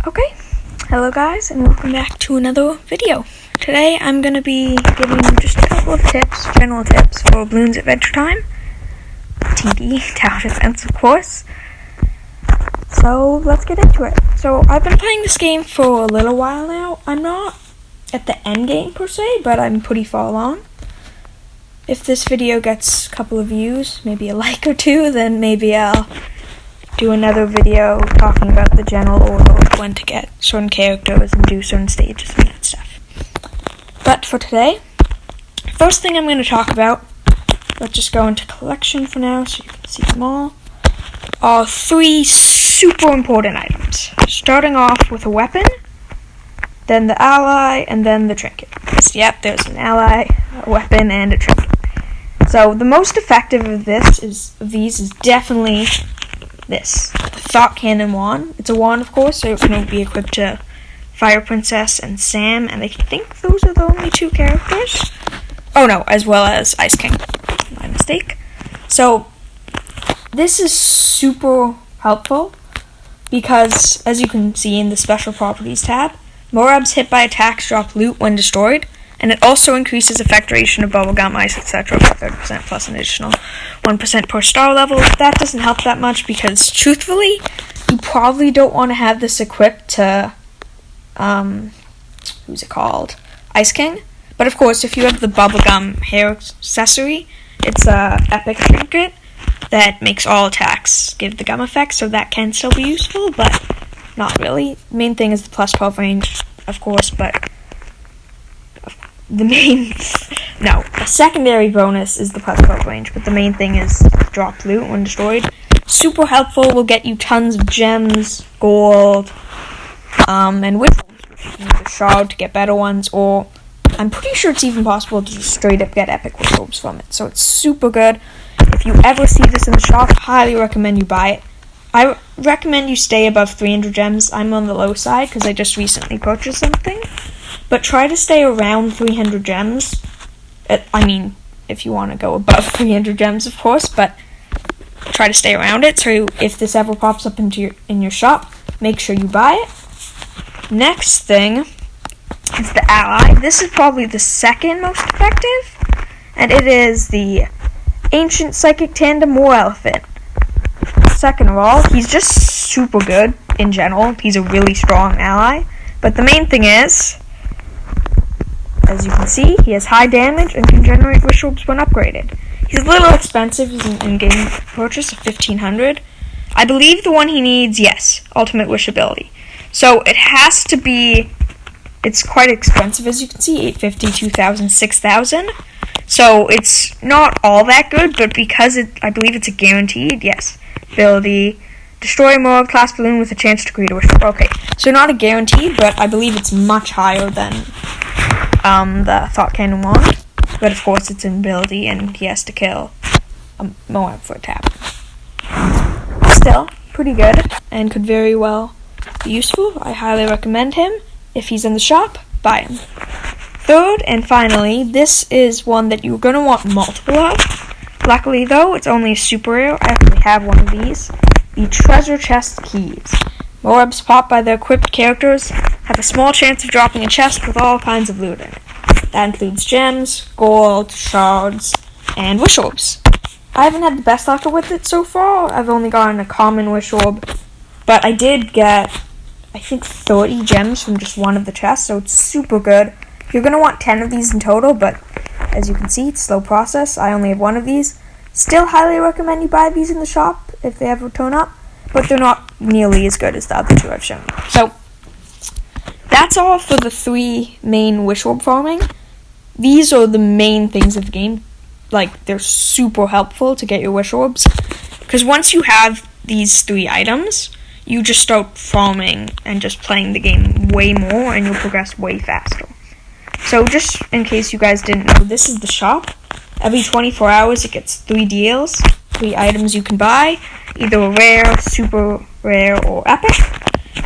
Okay, hello guys, and welcome back to another video. Today I'm going to be giving you just a couple of tips, general tips for Bloons Adventure Time. TD, tower defense of course. So let's get into it. So I've been playing this game for a little while now. I'm not at the end game per se, but I'm pretty far along. If this video gets a couple of views, maybe a like or two, then maybe I'll do another video talking about the general order of when to get certain characters and do certain stages and that stuff. But for today, first thing I'm going to talk about, let's just go into collection for now so you can see them all, are three super important items. Starting off with a weapon, then the ally, and then the trinket. Yep, there's an ally, a weapon, and a trinket. So the most effective of these is definitely this, the Thought Cannon wand. It's a wand, of course, so it can be equipped to Fire Princess and Sam, and I think those are the only two characters. Oh no, as well as Ice King. My mistake. So, this is super helpful, because, as you can see in the Special Properties tab, Moabs hit by attacks drop loot when destroyed, and it also increases effect duration of bubblegum, ice, etc. by 30% plus an additional 1% per star level. That doesn't help that much because, truthfully, you probably don't want to have this equipped to, Ice King. But of course, if you have the bubblegum hair accessory, it's a epic trinket that makes all attacks give the gum effect, so that can still be useful, but not really. Main thing is the plus 12 range, of course, but a secondary bonus is the plus 12 range, but the main thing is drop loot when destroyed. Super helpful, will get you tons of gems, gold, and wisdom. You can use a shard to get better ones, or I'm pretty sure it's even possible to just straight up get epic wisdoms from it, so it's super good. If you ever see this in the shop, highly recommend you buy it. I recommend you stay above 300 gems. I'm on the low side because I just recently purchased something. But try to stay around 300 gems. If you want to go above 300 gems, of course, but try to stay around it. So if this ever pops up in your shop, make sure you buy it. Next thing is the ally. This is probably the second most effective, and it is the Ancient Psychic Tandem War Elephant. Second of all, he's just super good in general. He's a really strong ally. But the main thing is, as you can see, he has high damage and can generate wish orbs when upgraded. He's a little expensive. He's an in-game purchase of 1,500. I believe the one he needs, yes, Ultimate Wish ability. So it has to be, it's quite expensive, as you can see, 850, 2,000, 6,000. So it's not all that good, but because I believe it's a guaranteed, yes, ability, destroy more class balloon with a chance to create a wish orb. Okay, so not a guaranteed, but I believe it's much higher than the Thought Cannon wand. But of course it's an ability, and he has to kill a Moab for a tap. Still, pretty good, and could very well be useful. I highly recommend him. If he's in the shop, buy him. Third, and finally, this is one that you're going to want multiple of. Luckily, though, it's only a super rare. I actually have one of these. The Treasure Chest Keys. Moabs popped by their equipped characters have a small chance of dropping a chest with all kinds of loot in it. That includes gems, gold, shards, and wish orbs. I haven't had the best luck with it so far. I've only gotten a common wish orb, but I did get, I think, 30 gems from just one of the chests, so it's super good. You're going to want 10 of these in total, but as you can see, it's a slow process. I only have one of these. Still highly recommend you buy these in the shop if they ever turn up, but they're not nearly as good as the other two I've shown you. So, that's all for the three main wish orb farming. These are the main things of the game. Like, they're super helpful to get your wish orbs, because once you have these three items, you just start farming and just playing the game way more, and you'll progress way faster. So just in case you guys didn't know, this is the shop. Every 24 hours it gets 3 deals, 3 items you can buy, either a rare, super rare, or epic.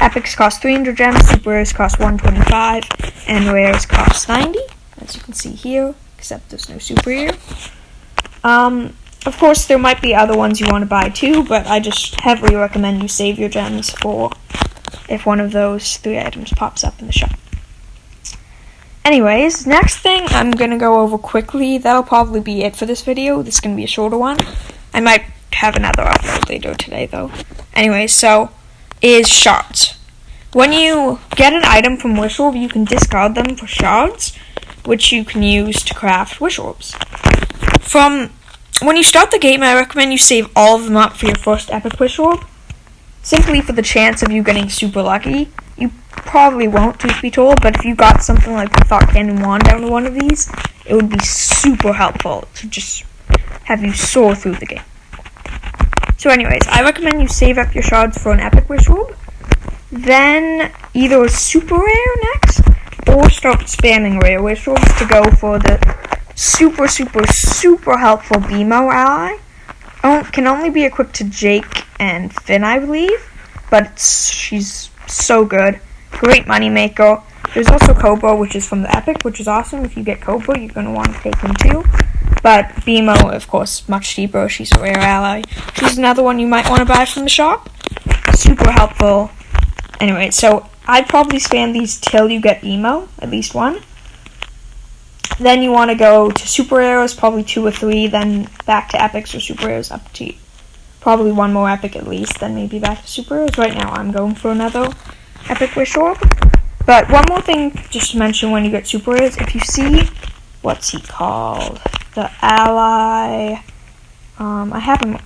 Epics cost 300 gems, super rares cost 125, and rares cost 90, as you can see here, except there's no super rare. Of course, there might be other ones you want to buy too, but I just heavily recommend you save your gems for if one of those 3 items pops up in the shop. Anyways, next thing I'm going to go over quickly. That'll probably be it for this video. This is going to be a shorter one. I might have another upload later today, though. Anyway, so, is shards. When you get an item from Wish Orb, you can discard them for shards, which you can use to craft Wish Orbs. When you start the game, I recommend you save all of them up for your first Epic Wish Orb, simply for the chance of you getting super lucky. You probably won't, truth be told, but if you got something like the Thought Cannon Wand down to one of these, it would be super helpful to just have you soar through the game. So anyways, I recommend you save up your shards for an Epic Wish Orb, then either a super rare next, or start spamming rare Wish Orbs to go for the super helpful BMO ally. Can only be equipped to Jake and Finn, I believe, but she's so good. Great money maker. There's also Cobra, which is from the Epic, which is awesome. If you get Cobra, you're going to want to take him too. But BMO, of course, much cheaper. She's a rare ally. She's another one you might want to buy from the shop. Super helpful. Anyway, so I'd probably spam these till you get BMO, at least one. Then you want to go to super rares, probably 2 or 3, then back to epics or super rares, up to probably one more epic at least, then maybe back to super rares. Right now I'm going for another Epic Wish Orb. But one more thing just to mention when you get super rares, if you see, what's he called? The ally, I have him,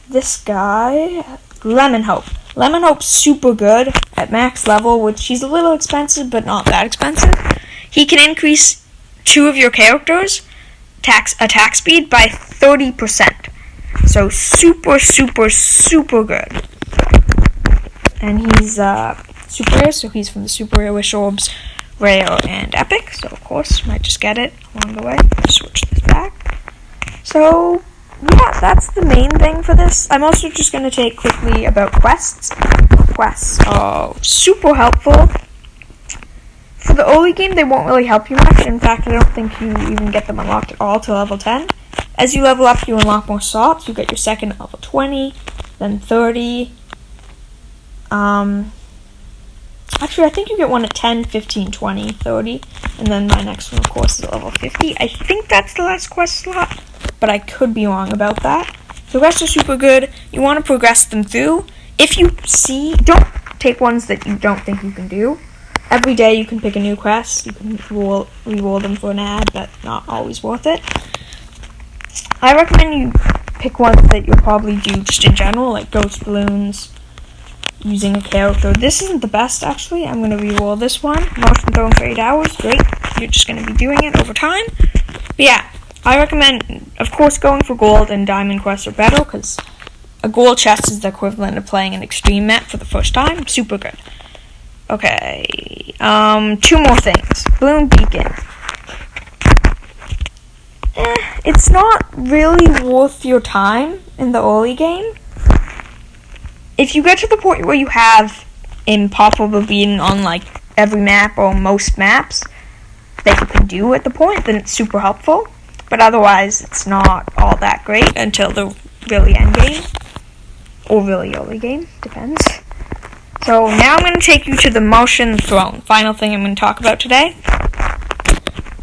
this guy, Lemon Hope. Lemon Hope's super good at max level, which he's a little expensive, but not that expensive. He can increase 2 of your characters' attack speed by 30%. So super good. And he's super rare, so he's from the super rare Wish Orbs, rare and epic. So of course, might just get it along the way. Switch this back. So yeah, that's the main thing for this. I'm also just going to take quickly about quests. Quests are super helpful. For the early game, they won't really help you much. In fact, I don't think you even get them unlocked at all till level 10. As you level up, you unlock more slots. You get your second at level 20, then 30. Actually, I think you get one at 10, 15, 20, 30. And then my next one, of course, is at level 50. I think that's the last quest slot, but I could be wrong about that. The rest are super good. You want to progress them through. If you see, don't take ones that you don't think you can do. Every day you can pick a new quest. You can reward them for an ad, but not always worth it. I recommend you pick ones that you'll probably do just in general, like Ghost Bloons, using a character. This isn't the best, actually. I'm going to reward this one. Motion throwing for 8 hours. Great. You're just going to be doing it over time. But yeah, I recommend, of course, going for gold and diamond quests are better, because a gold chest is the equivalent of playing an extreme map for the first time. Super good. Okay, 2 more things. Bloon Beacon. It's not really worth your time in the early game. If you get to the point where you have Impossible Beacon on like every map or most maps that you can do at the point, then it's super helpful. But otherwise, it's not all that great until the really end game. Or really early game, depends. So now I'm going to take you to the Motion Throne. Final thing I'm going to talk about today.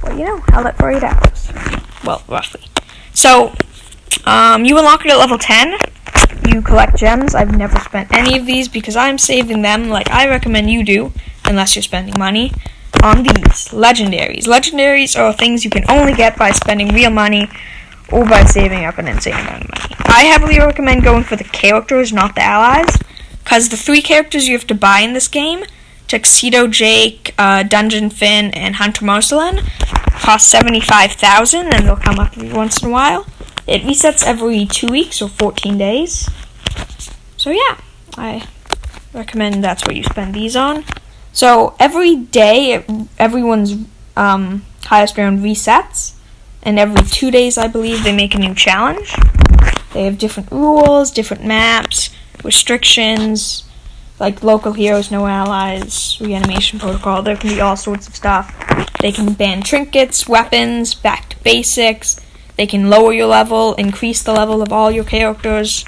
Well, you know, held it for 8 hours. Well, roughly. So, you unlock it at level 10. You collect gems. I've never spent any of these because I'm saving them like I recommend you do, unless you're spending money, on these. Legendaries. Legendaries are things you can only get by spending real money or by saving up an insane amount of money. I heavily recommend going for the characters, not the allies, because the 3 characters you have to buy in this game, Tuxedo Jake, Dungeon Finn, and Hunter Marcelin, cost 75,000, and they'll come up every once in a while. It resets every 2 weeks or 14 days. So yeah, I recommend that's what you spend these on. So every day, everyone's highest round resets, and every 2 days, I believe, they make a new challenge. They have different rules, different maps, restrictions, like local heroes, no allies, reanimation protocol. There can be all sorts of stuff. They can ban trinkets, weapons, back to basics. They can lower your level, increase the level of all your characters.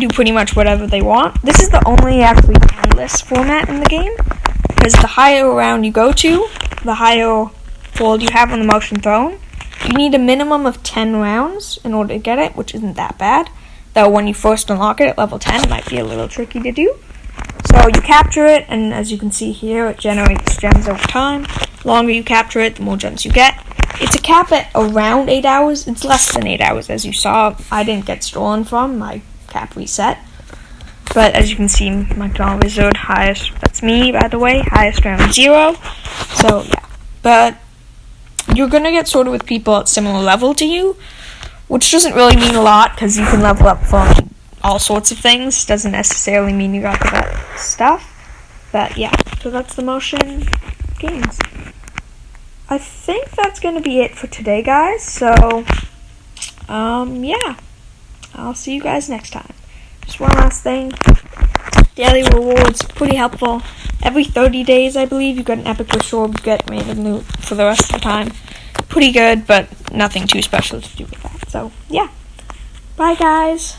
can do pretty much whatever they want. This is the only actually endless format in the game, because the higher round you go to, the higher gold you have on the motion throne. You need a minimum of 10 rounds in order to get it, which isn't that bad. Though when you first unlock it at level 10, it might be a little tricky to do. So you capture it, and as you can see here, it generates gems over time. The longer you capture it, the more gems you get. It's a cap at around 8 hours. It's less than 8 hours, as you saw. I didn't get stolen from. My cap reset. But as you can see, my Canal Wizard, highest, that's me, by the way, highest round 0. So, yeah. But you're going to get sorted with people at similar level to you, which doesn't really mean a lot, because you can level up from all sorts of things. Doesn't necessarily mean you got the best stuff. But yeah, so that's the motion games. I think that's going to be it for today, guys. So, yeah. I'll see you guys next time. Just one last thing. Daily rewards, pretty helpful. Every 30 days, I believe, you get an epic wish orb, you get random loot for the rest of the time. Pretty good, but nothing too special to do with that. So, yeah. Bye, guys.